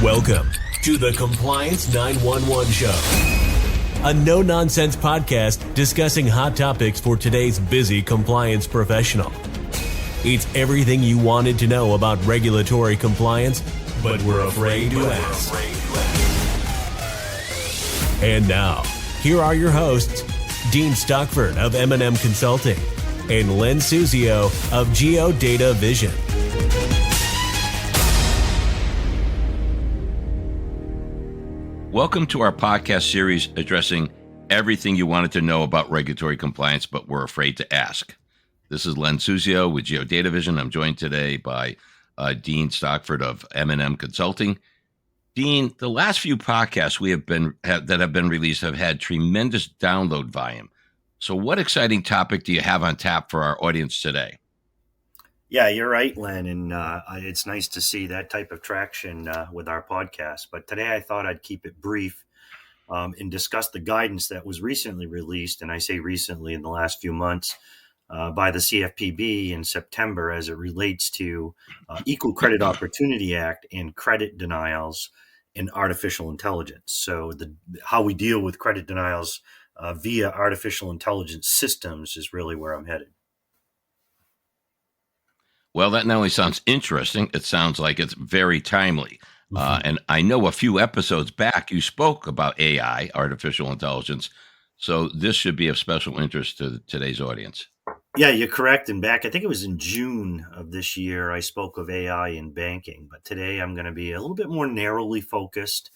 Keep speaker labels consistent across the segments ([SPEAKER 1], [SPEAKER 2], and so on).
[SPEAKER 1] Welcome to the Compliance 911 Show, a no-nonsense podcast discussing hot topics for today's busy compliance professional. It's everything you wanted to know about regulatory compliance, but we're afraid to ask. And now, here are your hosts, Dean Stockford of M&M Consulting and Len Suzio of Geodata Vision.
[SPEAKER 2] Welcome to our podcast series addressing everything you wanted to know about regulatory compliance, but were afraid to ask. This is Len Suzio with Geodata Vision. I'm joined today by Dean Stockford of M&M Consulting. Dean, the last few podcasts that have been released have had tremendous download volume. So what exciting topic do you have on tap for our audience today?
[SPEAKER 3] Yeah, you're right, Len, and it's nice to see that type of traction with our podcast. But today I thought I'd keep it brief and discuss the guidance that was recently released, and I say recently in the last few months, by the CFPB in September as it relates to Equal Credit Opportunity Act and credit denials and artificial intelligence. So how we deal with credit denials via artificial intelligence systems is really where I'm headed.
[SPEAKER 2] Well, that not only sounds interesting, it sounds like it's very timely. And I know a few episodes back, you spoke about AI, artificial intelligence. So this should be of special interest to today's audience.
[SPEAKER 3] Yeah, you're correct. And back, I think it was in June of this year, I spoke of AI in banking. But today I'm going to be a little bit more narrowly focused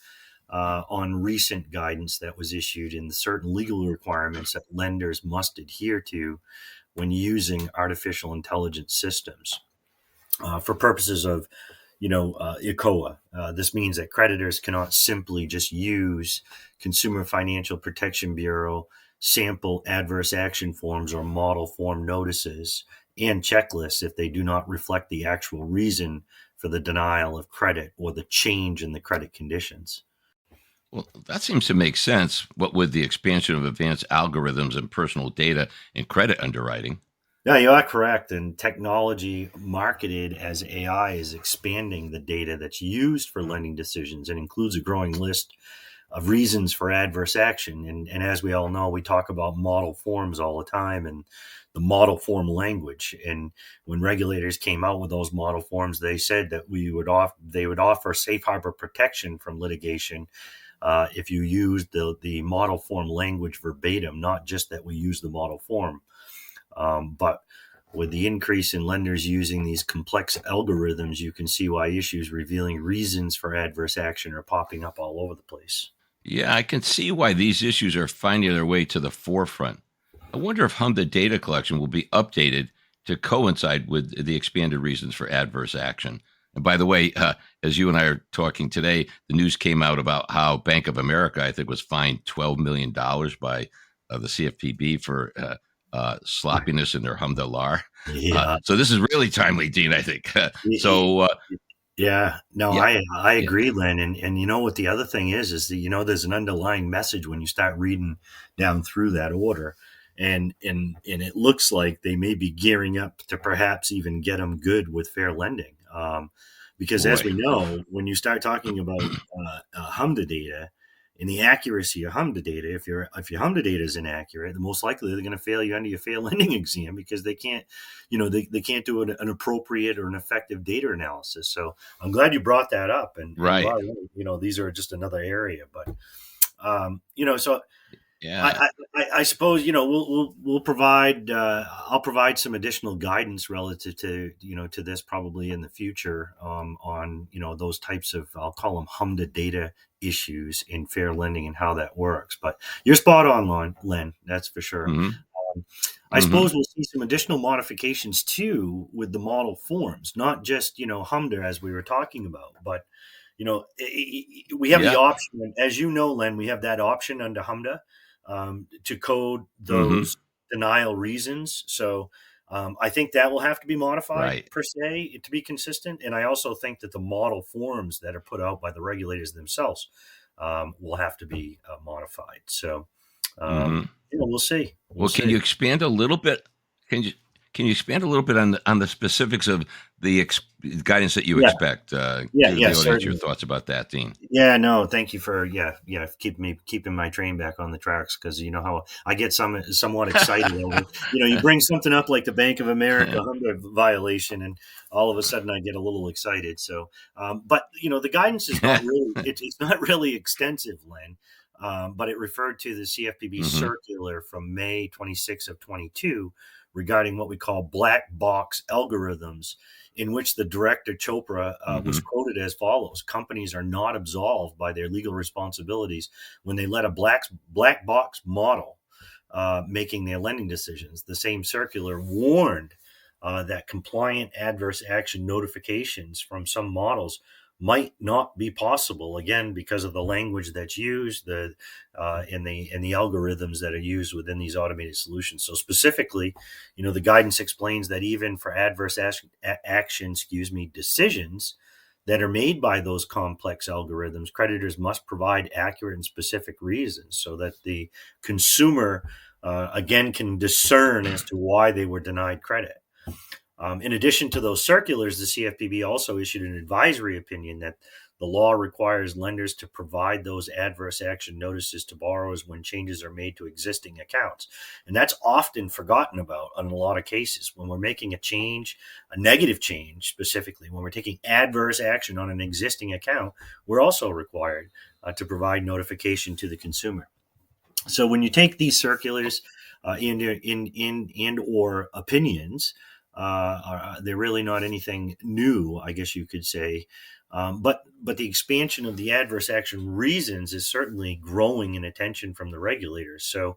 [SPEAKER 3] on recent guidance that was issued in certain legal requirements that lenders must adhere to when using artificial intelligence systems. For purposes of, ECOA. This means that creditors cannot simply just use Consumer Financial Protection Bureau sample adverse action forms or model form notices and checklists if they do not reflect the actual reason for the denial of credit or the change in the credit conditions.
[SPEAKER 2] Well, that seems to make sense. What with the expansion of advanced algorithms and personal data in credit underwriting?
[SPEAKER 3] Yeah, you are correct. And technology marketed as AI is expanding the data that's used for lending decisions and includes a growing list of reasons for adverse action. And as we all know, we talk about model forms all the time and the model form language. And when regulators came out with those model forms, they said that they would offer safe harbor protection from litigation if you use the model form language verbatim, not just that we use the model form. But with the increase in lenders using these complex algorithms, you can see why issues revealing reasons for adverse action are popping up all over the place.
[SPEAKER 2] Yeah, I can see why these issues are finding their way to the forefront. I wonder if HMDA data collection will be updated to coincide with the expanded reasons for adverse action. And by the way, as you and I are talking today, the news came out about how Bank of America, I think, was fined $12 million by the CFPB for sloppiness in their HMDA LAR.
[SPEAKER 3] Yeah.
[SPEAKER 2] So this is really timely, Dean, I think.
[SPEAKER 3] I agree, Len. And you know what the other thing is that, there's an underlying message when you start reading down through that order. And it looks like they may be gearing up to perhaps even get them good with fair lending. Because as we know, when you start talking about HMDA data, in the accuracy of HMDA data, if your HMDA data is inaccurate, the most likely they're going to fail you under your fair lending exam because they can't, they can't do an appropriate or an effective data analysis. So I'm glad you brought that up. And
[SPEAKER 2] right,
[SPEAKER 3] these are just another area. But
[SPEAKER 2] yeah,
[SPEAKER 3] I suppose we'll provide. I'll provide some additional guidance relative to to this probably in the future on those types of, I'll call them HMDA data issues in fair lending and how that works. But you're spot on, Len. That's for sure.
[SPEAKER 2] Mm-hmm.
[SPEAKER 3] I suppose we'll see some additional modifications too with the model forms, not just HMDA as we were talking about, but we have the option, as you know, Len. We have that option under HMDA to code those denial reasons. So I think that will have to be modified per se to be consistent. And I also think that the model forms that are put out by the regulators themselves will have to be modified. So we'll see.
[SPEAKER 2] Can you expand a little bit? Can Can you expand a little bit on the specifics of the guidance that you
[SPEAKER 3] Yeah,
[SPEAKER 2] expect?
[SPEAKER 3] yeah,
[SPEAKER 2] Give the
[SPEAKER 3] yeah,
[SPEAKER 2] audience your
[SPEAKER 3] certainly.
[SPEAKER 2] thoughts about that, Dean.
[SPEAKER 3] Yeah, no, thank you for keeping my train back on the tracks, because you know how I get somewhat excited over, you bring something up like the Bank of America 100 violation, and all of a sudden I get a little excited. So, but the guidance is not really it's not really extensive, Len, but it referred to the CFPB
[SPEAKER 2] Hmm.
[SPEAKER 3] circular from May 26 of 22 regarding what we call black box algorithms, in which the director Chopra was
[SPEAKER 2] Hmm.
[SPEAKER 3] quoted as follows: "Companies are not absolved by their legal responsibilities when they let a black box model making their lending decisions." The same circular warned that compliant adverse action notifications from some models might not be possible, again because of the language that's used, the in the algorithms that are used within these automated solutions. So specifically, the guidance explains that even for adverse action, decisions that are made by those complex algorithms, creditors must provide accurate and specific reasons so that the consumer again can discern as to why they were denied credit. In addition to those circulars, the CFPB also issued an advisory opinion that the law requires lenders to provide those adverse action notices to borrowers when changes are made to existing accounts. And that's often forgotten about in a lot of cases. When we're making a change, a negative change specifically, when we're taking adverse action on an existing account, we're also required to provide notification to the consumer. So when you take these circulars and or opinions, they're really not anything new, I guess you could say. But the expansion of the adverse action reasons is certainly growing in attention from the regulators. So,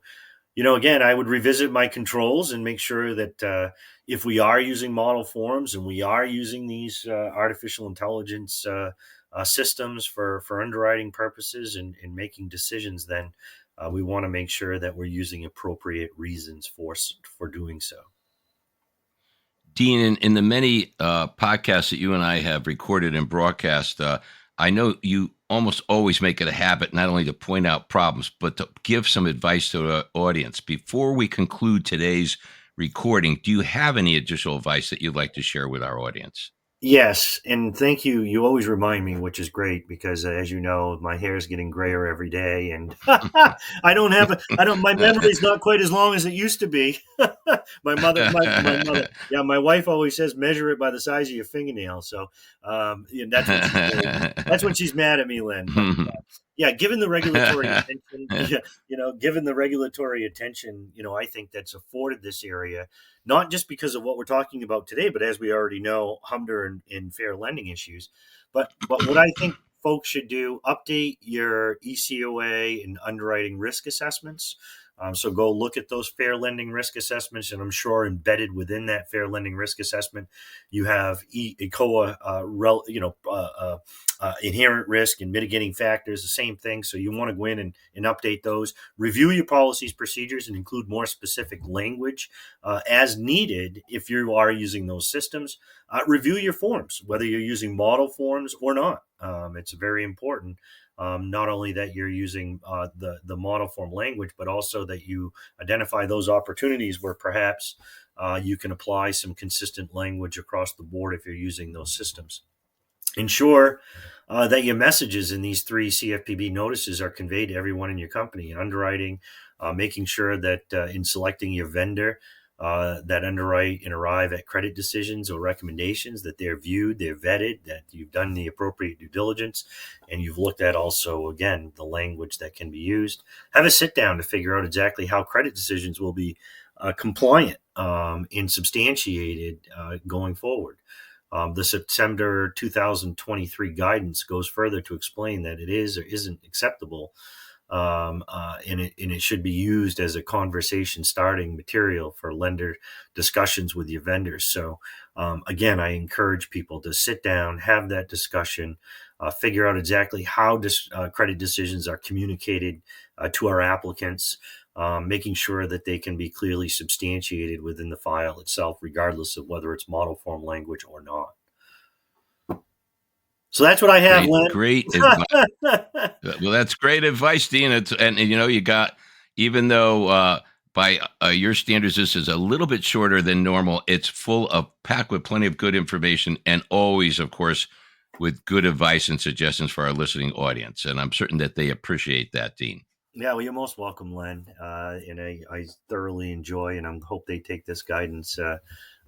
[SPEAKER 3] again, I would revisit my controls and make sure that if we are using model forms and we are using these artificial intelligence systems for underwriting purposes and making decisions, then we want to make sure that we're using appropriate reasons for doing so.
[SPEAKER 2] Dean, in the many podcasts that you and I have recorded and broadcast, I know you almost always make it a habit not only to point out problems, but to give some advice to the audience. Before we conclude today's recording, do you have any additional advice that you'd like to share with our audience?
[SPEAKER 3] Yes, and thank you. You always remind me, which is great because, as you know, my hair is getting grayer every day, and my memory's not quite as long as it used to be. My mother, yeah, my wife always says, measure it by the size of your fingernail. So, that's when she's mad at me, Len. But yeah, given the regulatory attention, yeah, given the regulatory attention, I think that's afforded this area, not just because of what we're talking about today, but as we already know, HMDA and fair lending issues. But what I think folks should do: update your ECOA and underwriting risk assessments. So go look at those fair lending risk assessments, and I'm sure embedded within that fair lending risk assessment, you have ECOA, inherent risk and mitigating factors, the same thing. So you want to go in and update those, review your policies, procedures, and include more specific language as needed if you are using those systems. Review your forms, whether you're using model forms or not. It's very important. Not only that you're using the model form language, but also that you identify those opportunities where perhaps you can apply some consistent language across the board if you're using those systems. Ensure that your messages in these 3 CFPB notices are conveyed to everyone in your company. Underwriting, making sure that in selecting your vendor, that underwrite and arrive at credit decisions or recommendations, that they're viewed, they're vetted, that you've done the appropriate due diligence, and you've looked at also, again, the language that can be used. Have a sit down to figure out exactly how credit decisions will be compliant and substantiated going forward. The September 2023 guidance goes further to explain that it is or isn't acceptable, and it should be used as a conversation starting material for lender discussions with your vendors. So, again, I encourage people to sit down, have that discussion, figure out exactly how credit decisions are communicated to our applicants, making sure that they can be clearly substantiated within the file itself, regardless of whether it's model form language or not. So that's what I have,
[SPEAKER 2] Great advice. Well, that's great advice, Dean. And you got, even though by your standards, this is a little bit shorter than normal. It's packed with plenty of good information, and always, of course, with good advice and suggestions for our listening audience. And I'm certain that they appreciate that, Dean.
[SPEAKER 3] Yeah, well, you're most welcome, Len. And I thoroughly enjoy, and I hope they take this guidance and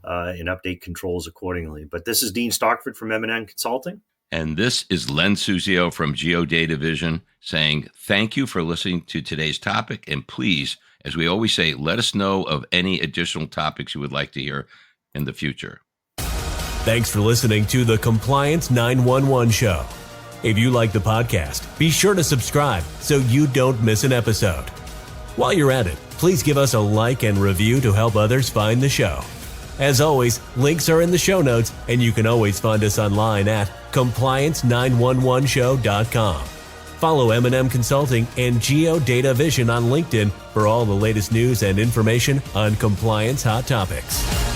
[SPEAKER 3] update controls accordingly. But this is Dean Stockford from M&M Consulting.
[SPEAKER 2] And this is Len Suzio from Geodata Vision saying thank you for listening to today's topic. And please, as we always say, let us know of any additional topics you would like to hear in the future.
[SPEAKER 1] Thanks for listening to the Compliance 911 Show. If you like the podcast, be sure to subscribe so you don't miss an episode. While you're at it, please give us a like and review to help others find the show. As always, links are in the show notes, and you can always find us online at compliance911show.com. Follow M&M Consulting and Geodata Vision on LinkedIn for all the latest news and information on compliance hot topics.